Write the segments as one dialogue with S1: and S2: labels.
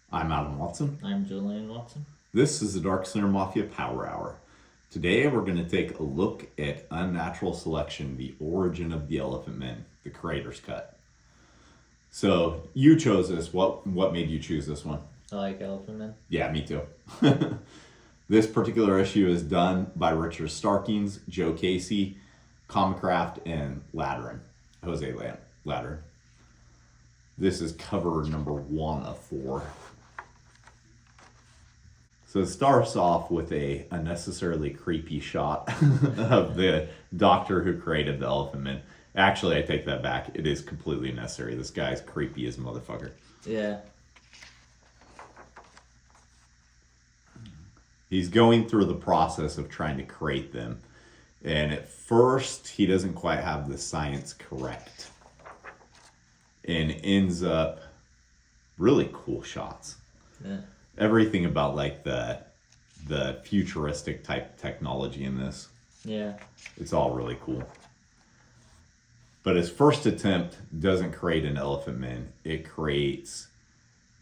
S1: I'm Adam Watson.
S2: I'm Julian Watson.
S1: This is the Dark Center Mafia Power Hour. Today we're going to take a look at Unnatural Selection, the Origin of the Elephantmen, the creator's cut. So you chose this. What made you choose this one?
S2: I like Elephantmen.
S1: Yeah, me too. This particular issue is done by Richard Starkings, Joe Casey, Comicraft, and Jose Ladderin. This is cover number 1 of 4. So it starts off with a unnecessarily creepy shot of the doctor who created the Elephantmen. Actually, I take that back. It is completely necessary. This guy's creepy as a motherfucker.
S2: Yeah.
S1: He's going through the process of trying to create them. And at first, he doesn't quite have the science correct. And ends up really cool shots.
S2: Yeah.
S1: Everything about like the futuristic type technology in this.
S2: Yeah.
S1: It's all really cool. But his first attempt doesn't create an Elephantman. It creates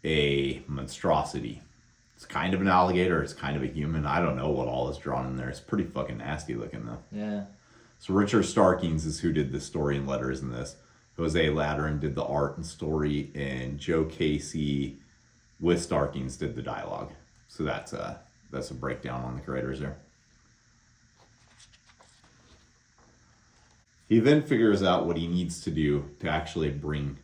S1: a monstrosity. It's kind of an alligator. It's kind of a human. I don't know what all is drawn in there. It's pretty fucking nasty looking though.
S2: Yeah.
S1: So Richard Starkings is who did the story and letters in this. Jose Ladderin did the art and story, and Joe Casey with Starkings did the dialogue. So that's a breakdown on the creators there. He then figures out what he needs to do to actually bring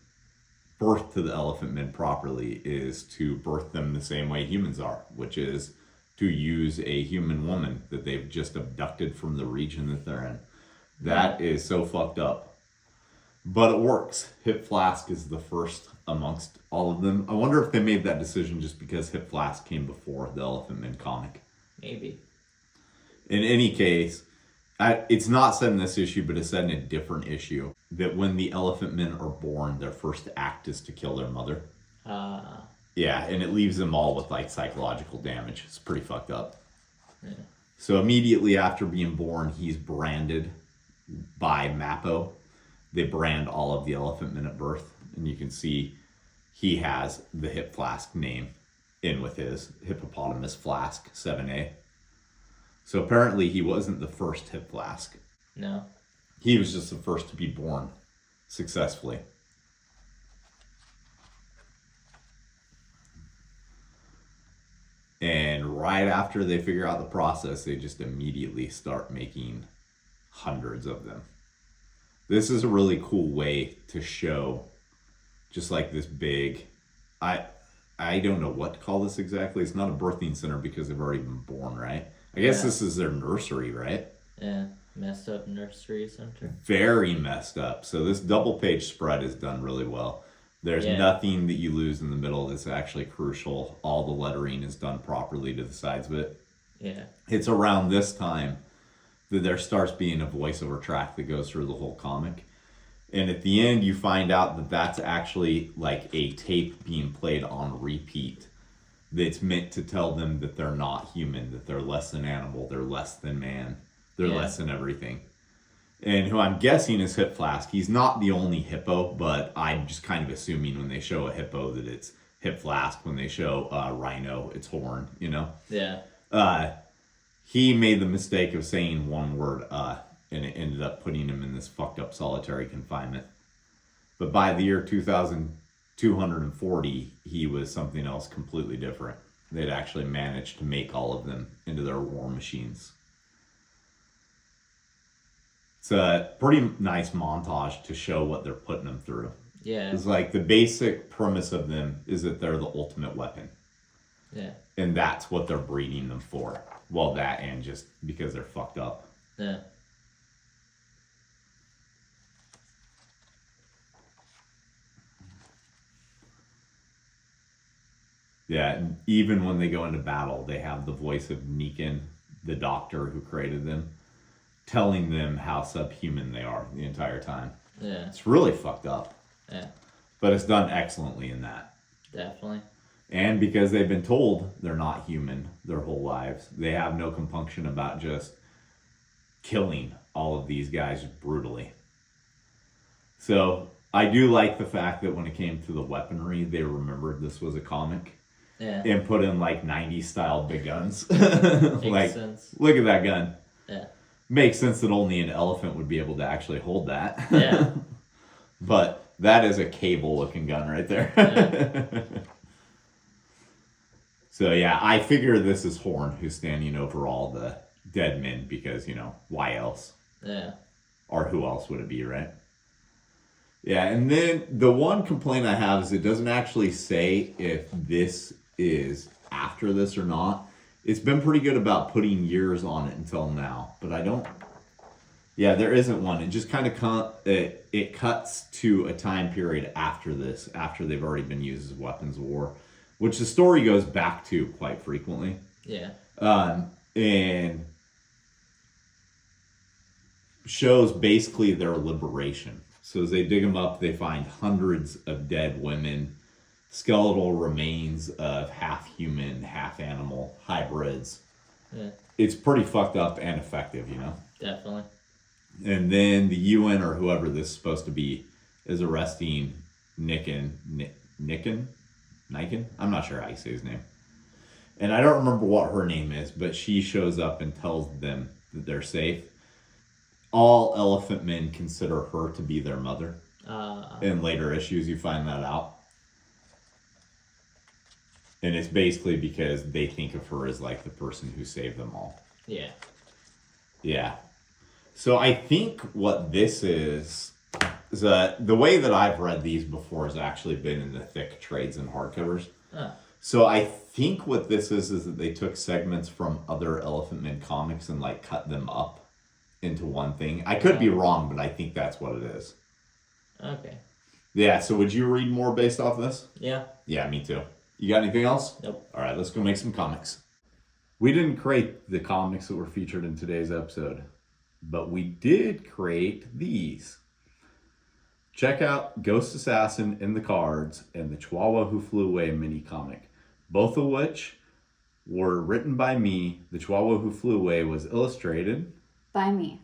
S1: birth to the Elephantmen properly is to birth them the same way humans are, which is to use a human woman that they've just abducted from the region that they're in. That is so fucked up. But it works. Hip Flask is the first amongst all of them. I wonder if they made that decision just because Hip Flask came before the Elephantmen comic.
S2: Maybe.
S1: In any case, it's not said in this issue, but it's said in a different issue, that when the Elephantmen are born, their first act is to kill their mother. Yeah, and it leaves them all with like psychological damage. It's pretty fucked up.
S2: Yeah.
S1: So immediately after being born, he's branded by Mappo. They brand all of the Elephantmen at birth, and you can see he has the Hip Flask name in with his Hippopotamus Flask 7A. So apparently he wasn't the first Hip Flask.
S2: No.
S1: He was just the first to be born successfully. And right after they figure out the process, they just immediately start making hundreds of them. This is a really cool way to show just like this big, I don't know what to call this exactly. It's not a birthing center because they've already been born, right? I guess this is their nursery, right?
S2: Yeah, messed up nursery center.
S1: Very messed up. So this double page spread is done really well. There's nothing that you lose in the middle that's actually crucial. All the lettering is done properly to the sides of it.
S2: Yeah.
S1: It's around this time that there starts being a voiceover track that goes through the whole comic. And at the end, you find out that that's actually like a tape being played on repeat that's meant to tell them that they're not human, that they're less than animal, they're less than man, they're less than everything. And who I'm guessing is Hip Flask. He's not the only hippo, but I'm just kind of assuming when they show a hippo that it's Hip Flask. When they show Rhino, it's Horn, you know?
S2: Yeah.
S1: He made the mistake of saying one word, and it ended up putting him in this fucked up solitary confinement. But by the year 2240, he was something else completely different. They'd actually managed to make all of them into their war machines. It's a pretty nice montage to show what they're putting them through.
S2: Yeah.
S1: It's like the basic premise of them is that they're the ultimate weapon.
S2: Yeah.
S1: And that's what they're breeding them for. Well, that and just because they're fucked up.
S2: Yeah.
S1: Yeah, and even when they go into battle, they have the voice of Neekin, the doctor who created them, telling them how subhuman they are the entire time.
S2: Yeah.
S1: It's really fucked up.
S2: Yeah.
S1: But it's done excellently in that.
S2: Definitely.
S1: And because they've been told they're not human their whole lives, they have no compunction about just killing all of these guys brutally. So I do like the fact that when it came to the weaponry, they remembered this was a comic.
S2: Yeah.
S1: and put in like 90s style big guns.
S2: Makes
S1: Like,
S2: sense.
S1: look at that gun.
S2: Yeah.
S1: Makes sense that only an elephant would be able to actually hold that.
S2: Yeah.
S1: But that is a cable looking gun right there.
S2: Yeah.
S1: So yeah, I figure this is Horn who's standing over all the dead men because, why else?
S2: Yeah.
S1: Or who else would it be, right? Yeah, and then the one complaint I have is it doesn't actually say if this is after this or not. It's been pretty good about putting years on it until now, but I don't. Yeah, there isn't one. It just kind of it cuts to a time period after this, after they've already been used as weapons of war, which the story goes back to quite frequently.
S2: Yeah.
S1: And shows basically their liberation. So as they dig them up, they find hundreds of dead women, skeletal remains of half human, half animal hybrids.
S2: Yeah.
S1: It's pretty fucked up and effective,
S2: Definitely.
S1: And then the UN or whoever this is supposed to be is arresting Nikon. I'm not sure how you say his name. And I don't remember what her name is, but she shows up and tells them that they're safe. All elephant men consider her to be their mother. In later issues, you find that out. And it's basically because they think of her as like the person who saved them all.
S2: Yeah.
S1: Yeah. So I think what this is the way that I've read these before has actually been in the thick trades and hardcovers. So I think what this is that they took segments from other Elephant Men comics and like cut them up into one thing. I could be wrong, but I think that's what it is.
S2: Okay.
S1: Yeah, so would you read more based off this?
S2: Yeah.
S1: Yeah, me too. You got anything else?
S2: Nope.
S1: All right, let's go make some comics. We didn't create the comics that were featured in today's episode, but we did create these. Check out Ghost Assassin in the Cards and the Chihuahua Who Flew Away mini comic, both of which were written by me. The Chihuahua Who Flew Away was illustrated
S3: by me.